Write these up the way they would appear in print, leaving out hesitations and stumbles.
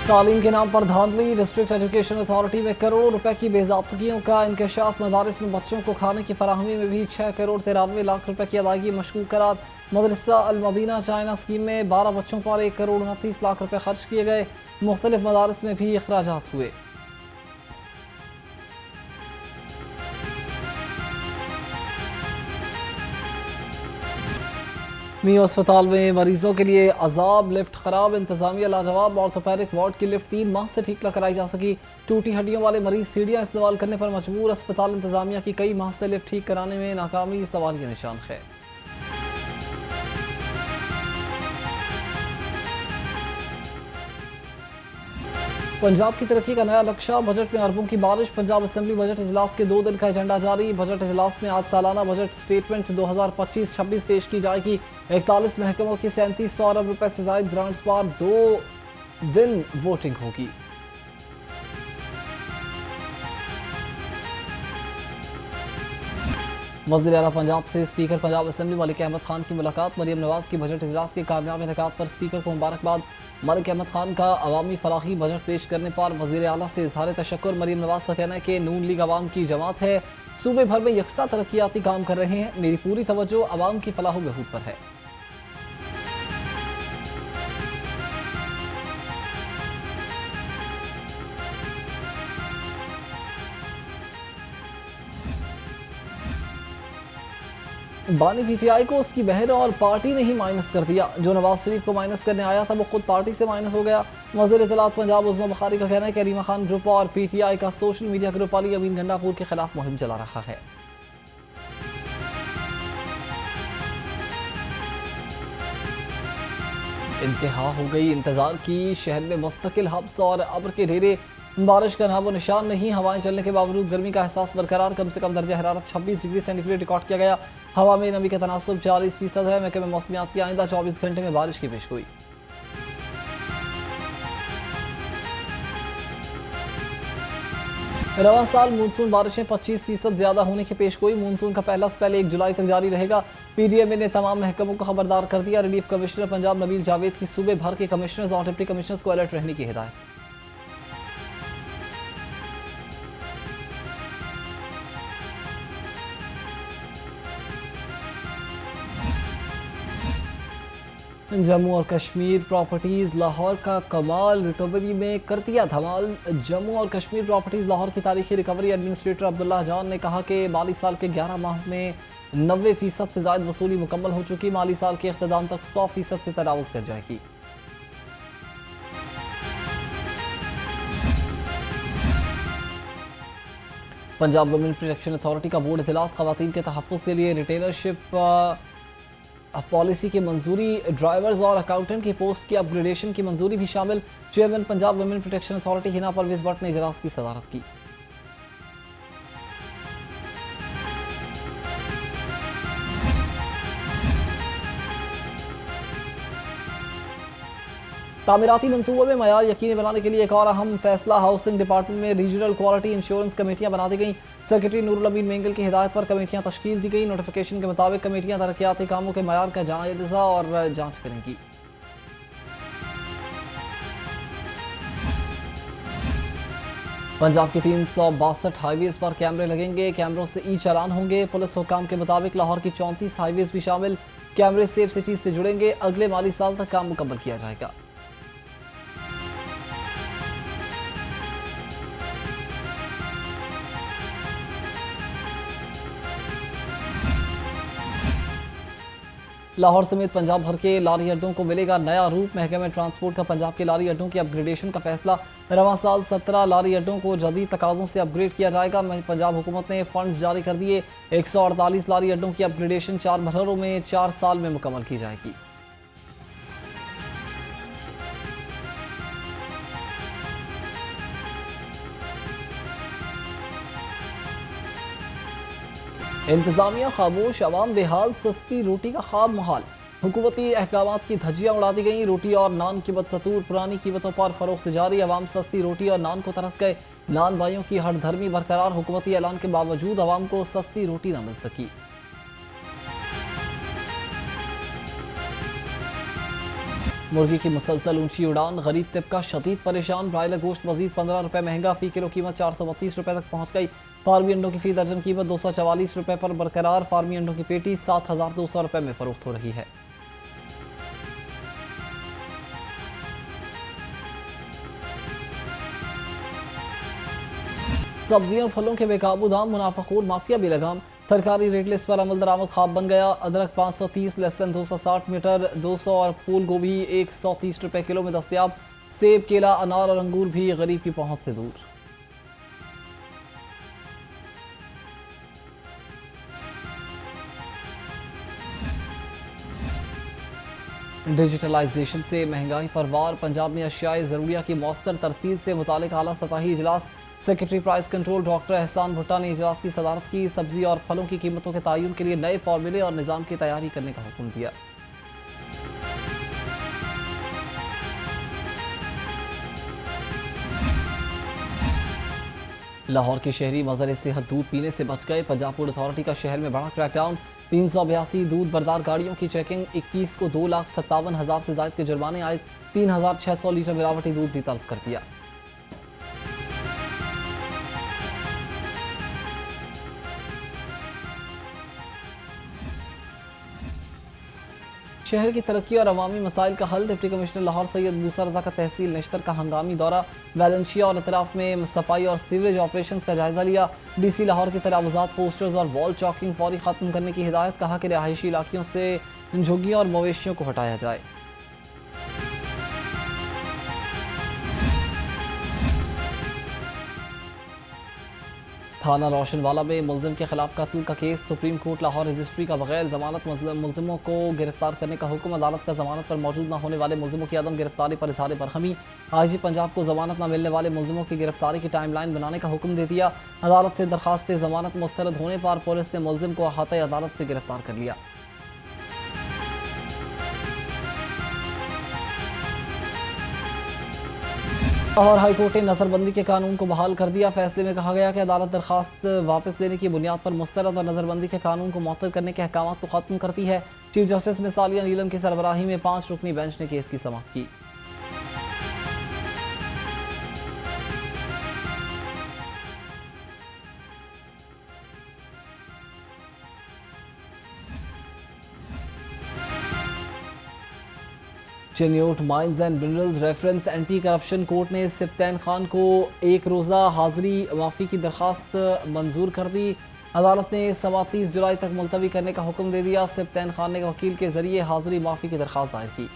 तालीम के नाम पर धांधली। डिस्ट्रिक्ट एजुकेशन अथॉरिटी में करोड़ों रुपए की बेज़ाब्तगियों का इंकशाफ। मदारिस में बच्चों को खाने की फराहमी में भी 6 करोड़ 93 लाख रुपए की अदायगी मशकूक करार। मदरसा अल मदीना चाइना स्कीम में 12 बच्चों पर 1 करोड़ 29 लाख रुपए खर्च किए गए। मुख्तलिफ मदारिस में भी अखराजात हुए। मियां अस्पताल में मरीजों के लिए अजाब। लिफ्ट खराब, इंतजामिया लाजवाब। ऑर्थोपेडिक वार्ड की लिफ्ट 3 माह से ठीक न कराई जा सकी। टूटी हड्डियों वाले मरीज सीढ़ियां इस्तेमाल करने पर मजबूर। अस्पताल इंतजामिया की कई माह से लिफ्ट ठीक कराने में नाकामी, सवालिया निशान है। पंजाब की तरक्की का नया लक्ष्य। बजट में अरबों की बारिश। पंजाब असेंबली बजट इजलास के 2 दिन का एजेंडा जारी। बजट इजलास में आज सालाना बजट स्टेटमेंट 2025-26 पेश की जाएगी। 41 महकमों की 3700 अरब रुपए से जायद ग्रांट्स पर 2 दिन वोटिंग होगी। वज़ीर आला पंजाब से स्पीकर पंजाब असेंबली मलिक अहमद खान की मुलाकात। मरियम नवाज की बजट इजलास के कामयाब इनेकाद पर स्पीकर को मुबारकबाद। मलिक अहमद खान का अवामी फलाही बजट पेश करने पर वज़ीर आला से इजहार तशक्कुर। मरियम नवाज का कहना है कि नून लीग अवाम की जमात है, सूबे भर में यकसा तरक्याती काम कर रहे हैं। मेरी पूरी तवज्जो अवाम की फलाह बहूद पर है। बानी पीटीआई को उसकी बहन और पार्टी ने ही माइनस कर दिया। जो नवाज शरीफ को माइनस करने आया था वो खुद पार्टी से माइनस हो गया। वज़ीर इत्तलात पंजाब उस्मा बुखारी का कहना है कि करीमा खान ग्रुप और पीटीआई का सोशल मीडिया ग्रुप अली अमीन गंडापुर के खिलाफ मुहिम चला रहा है। इंतहा हो गई इंतजार की। शहर में मुस्तकिल हब्स और अब्र के ढेरे। बारिश का नामो निशान नहीं। हवाएं चलने के बावजूद गर्मी का एहसास बरकरार। कम से कम दर्जा हरारत 26 डिग्री सेंटीग्रेड रिकॉर्ड किया गया। हवा में नमी का तनासुब 40% है। महकमे मौसमियात की आइंदा 24 घंटे में बारिश की पेशगोई। रवां साल मानसून बारिशें 25% ज्यादा होने की पेशगोई। मानसून का पहला स्पेल 1 जुलाई तक जारी रहेगा। पीडीएमए ने तमाम महकमों को खबरदार कर दिया। रिलीफ कमिश्नर पंजाब नबील जावेद की सूबे भर के कमिश्नर्स और डिप्टी कमिश्नर्स को अलर्ट रहने की हिदायत। जम्मू और कश्मीर प्रॉपर्टीज लाहौर का कमाल। रिकवरी में कर दिया धमाल। जम्मू और कश्मीर प्रॉपर्टीज लाहौर की तारीखी रिकवरी एडमिनिस्ट्रेटर अब्दुल्ला जान ने कहा कि माली साल के 11 माह में 90% से ज्यादा वसूली मुकम्मल हो चुकी। माली साल के इख्तिताम तक 100% से तजावुज कर जाएगी। पंजाब वुमेन प्रोटेक्शन अथॉरिटी का बोर्ड इजलास। खवातीन के तहफ़्फ़ुज़ के लिए रिटेलरशिप पॉलिसी की मंजूरी। ड्राइवर्स और अकाउंटेंट की पोस्ट की अपग्रेडेशन की मंजूरी भी शामिल। Chairman Punjab women protection authority Hina Parvez Bhatt ने इजलास की सदारत की। तामीराती मंसूबों में मयार यकीनी बनाने के लिए एक और अहम फैसला। हाउसिंग डिपार्टमेंट में रीजनल क्वालिटी इंश्योरेंस कमेटियां बना दी गई। सेक्रेटरी नूरुल अमीन मेंगल की हिदायत पर कमेटियां तश्कील दी गई। नोटिफिकेशन के मुताबिक कमेटियां तरक्याती कामों के मयार का जायजा और जांच करेंगी। पंजाब के 362 हाईवेज पर कैमरे लगेंगे। कैमरों से ई चालान होंगे। पुलिस हुक्काम के मुताबिक लाहौर की 34 हाईवेज भी शामिल। कैमरे सेफ सिटी से जुड़ेंगे। अगले माली साल तक काम मुकम्मल किया जाएगा। लाहौर समेत पंजाब भर के लारी अड्डों को मिलेगा नया रूप। महकमे ट्रांसपोर्ट का पंजाब के लारी अड्डों की अपग्रेडेशन का फैसला। रवां साल 17 लारी अड्डों को जदीद तकाज़ों से अपग्रेड किया जाएगा। पंजाब हुकूमत ने फंड्स जारी कर दिए। 148 लारी अड्डों की अपग्रेडेशन 4 मरहलों में 4 साल में मुकम्मल की जाएगी। इंतजामिया खामोश, अवाम बेहाल। सस्ती रोटी का ख्वाब महाल। हुकूमती अहकामात की धज्जियां उड़ा दी गई। रोटी और नान की बदस्तूर पुरानी कीमतों पर फरोख्त जारी। अवाम सस्ती रोटी और नान को तरस गए। नान भाइयों की हठधर्मी बरकरार। हुकूमती ऐलान के बावजूद अवाम को सस्ती रोटी न मिल सकी। मुर्गी की मुसलसल ऊंची उड़ान, गरीब तबका शदीद परेशान। ब्रायलर गोश्त मजीद 15 रुपए महंगा, फी किलो कीमत 432 रुपए तक पहुंच गई। फार्मी अंडों की फी दर्जन कीमत 244 रुपए पर बरकरार। फार्मी अंडों की पेटी 7200 रुपए में फरोख्त हो रही है। सब्जियों फलों के बेकाबू दाम, मुनाफाखोर माफिया भी लगाम। सरकारी रेट लिस्ट पर अमल दरामद ख्वाब बन गया। अदरक 530 लहसुन 260 मीटर 200 और फूल गोभी 130 रुपए किलो में दस्तियाब। सेब, केला, अनार और अंगूर भी गरीब की पहुंच से दूर। डिजिटलाइजेशन से महंगाई पर वार, पंजाब में अशियाए ज़रूरिया की मौसर तरसील से मुतालिक आला सतही इजलास। सेक्रेटरी प्राइस कंट्रोल डॉक्टर एहसान भुट्टा ने इजलास की सदारत की। सब्जी और फलों की कीमतों के तयन के लिए नए फार्मूले और निज़ाम की तैयारी करने का हुक्म दिया। लाहौर के शहरी मज़र सेहत दूध पीने से बच गए। पंजाब फूड अथॉरिटी का शहर में बड़ा क्रैकडाउन। 382 दूध बरदार गाड़ियों की चेकिंग। 21 को 2,57,000 से ज्यादा के जुर्माने आए। 3,600 लीटर मिलावटी दूध भी तलब कर दिया। शहर की तरक्की और अवामी मसाइल का हल, डिप्टी कमिश्नर लाहौर सैयद मूसा रजा का तहसील नश्तर का हंगामी दौरा। वैलेंशिया और इतराफ में सफाई और सीवरेज ऑपरेशंस का जायजा लिया। डीसी लाहौर की तजावुजात, पोस्टर्स और वॉल चॉकिंग फौरी खत्म करने की हिदायत। कहा कि रिहायशी इलाकों से झुग्गियों और मवेशियों को हटाया जाए। थाना रोशनवाला में मुलजिम के खिलाफ कत्ल का case. Supreme court Lahore registry का बगैर जमानत मुलजिमों को गिरफ्तार करने का हुक्म। अदालत का जमानत पर मौजूद न होने वाले मुलजिमों की अदम गिरफ्तारी पर इजहार बरहमी। आईजी पंजाब को जमानत न मिलने वाले मुलजिमों की गिरफ्तारी की टाइमलाइन बनाने का हुक्म दे दिया। अदालत से दरखास्त जमानत मुस्तरद होने पर पुलिस ने मुलजिम को अहाते अदालत से गिरफ्तार कर लिया। लाहौर हाईकोर्ट ने नजरबंदी के कानून को बहाल कर दिया। फैसले में कहा गया कि अदालत दरखास्त वापस लेने की बुनियाद पर मुस्तरद और नजरबंदी के कानून को मुअत्तल करने के अहकाम को खत्म करती है। चीफ जस्टिस मिसालिया नीलम की सरबराही में 5 रुकनी बेंच ने केस की समाअत की। Chiniot mines and minerals reference anti corruption court ने सिप्तैन खान को 1 रोज़ा हाजिरी माफ़ी की दरखास्त मंजूर कर दी। अदालत ने सवा 30 जुलाई तक मुलतवी करने का हुक्म दे दिया। सिप्तैन खान ने वकील के जरिए हाजिरी माफ़ी की दरखास्त दायर की।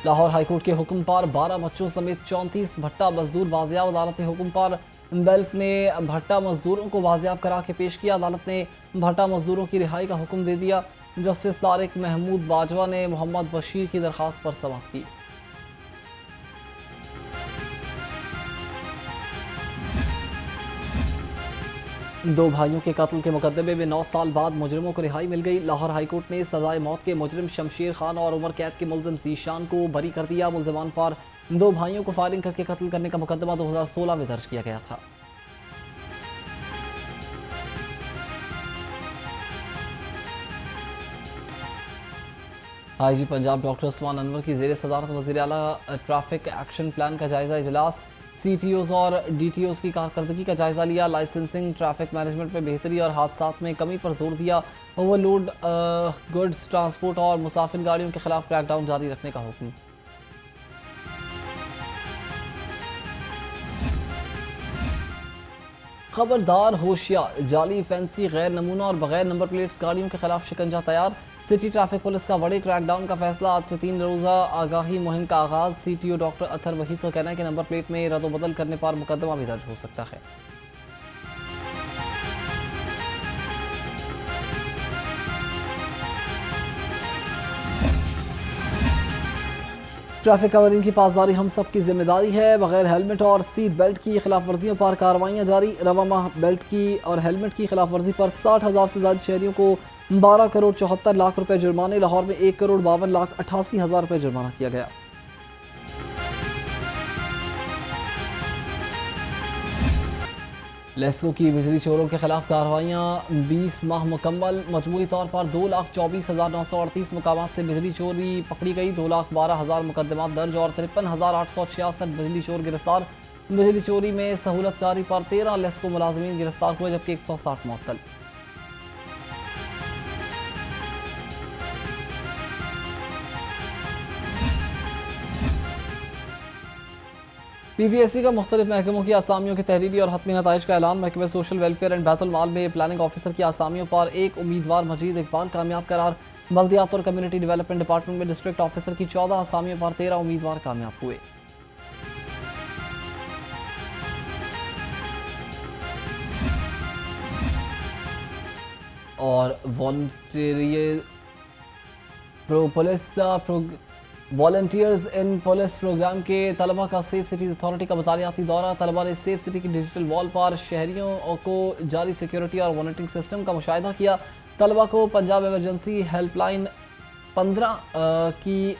लाहौर हाईकोर्ट के हुक्म पर 12 बच्चों समेत 34 भट्टा मजदूर बाजियाब। अदालत के हुक्म पर बेल्फ ने भट्टा मजदूरों को बाजियाब करा के पेश किया। अदालत ने भट्टा मजदूरों की रिहाई का हुक्म दे दिया। जस्टिस तारिक महमूद बाजवा ने मोहम्मद बशीर की दरखास्त पर समाअत की। दो भाइयों के कत्ल के मुकदमे में 9 साल बाद मुजरिमों को रिहाई मिल गई। लाहौर हाईकोर्ट ने सजाए मौत के मुजरिम शमशेर खान और उम्र कैद के मुलजिम जीशान को बरी कर दिया। मुलजिमान पर 2 भाइयों को फायरिंग करके कत्ल करने का मुकदमा 2016 में दर्ज किया गया था। आईजी पंजाब डॉक्टर उस्मान अनवर की ज़ेर सदारत वज़ीर आला ट्रैफिक एक्शन प्लान का जायजा इजलास। CTOs और DTOs की कारकर्दगी का जायजा लिया। लाइसेंसिंग, ट्रैफिक मैनेजमेंट में बेहतरी और हादसात में कमी पर जोर दिया। ओवरलोड गुड्स ट्रांसपोर्ट और मुसाफिर गाड़ियों के खिलाफ क्रैकडाउन जारी रखने का हुक्म। खबरदार होशियार, जाली, फैंसी, गैर नमूना और बगैर नंबर प्लेट्स गाड़ियों के खिलाफ शिकंजा तैयार। सिटी ट्रैफिक पुलिस का बड़े क्रैकडाउन का फैसला। आज से 3 रोज़ा आगाही मुहिम का आगाज। CTO डॉक्टर अतर वहीद का कहना है कि नंबर प्लेट में रद्द-बदल करने पर मुकदमा भी दर्ज हो सकता है। ट्रैफिक कवरिंग की पासदारी हम सब की जिम्मेदारी है। बगैर हेलमेट और सीट बेल्ट की खिलाफ वर्जियों पर कार्रवाइयाँ जारी। रवा माह बेल्ट की और हेलमेट की खिलाफ वर्जी पर 60,000 से ज्यादा शहरियों को 12 करोड़ 74 लाख रुपए जुर्माने। लाहौर में 1 करोड़ 52 लाख 88 हज़ार रुपए जुर्माना किया गया। लेस्को की बिजली चोरों के खिलाफ कार्रवाइयाँ 20 माह मुकम्मल। मजमूई तौर पर 2,24,938 मकामात से बिजली चोरी पकड़ी गई। 2,12,000 मुकदमात दर्ज और 53,866 बिजली चोर गिरफ्तार। बिजली चोरी में सहूलतकारी पर 13 लेस्को मुलाजमीन गिरफ्तार हुए, जबकि 160 मुअत्तल। PPSC का मुख्तलिफ महकमों की आसामियों की तहरीरी और हतमी नताइज का ऐलान। महकमे सोशल वेलफेयर एंड बैतुल माल में प्लानिंग ऑफिसर की आसामियों पर एक उम्मीदवार मजीद इकबाल कामयाब करार। बल्दियात और कम्युनिटी डेवलपमेंट डिपार्टमेंट में डिस्ट्रिक्ट ऑफिसर की 14 आसामियों पर 13 उम्मीदवार कामयाब हुए। और वॉलंटियर्स इन पुलिस प्रोग्राम के तलबा का सेफ सिटीज अथॉरिटी का बतालियाती दौरा। तलबा ने सेफ सिटी की डिजिटल वॉल पर शहरियों को जारी सिक्योरिटी और मॉनिटरिंग सिस्टम का मुशाहिदा किया। तलबा को पंजाब इमरजेंसी हेल्पलाइन 15 की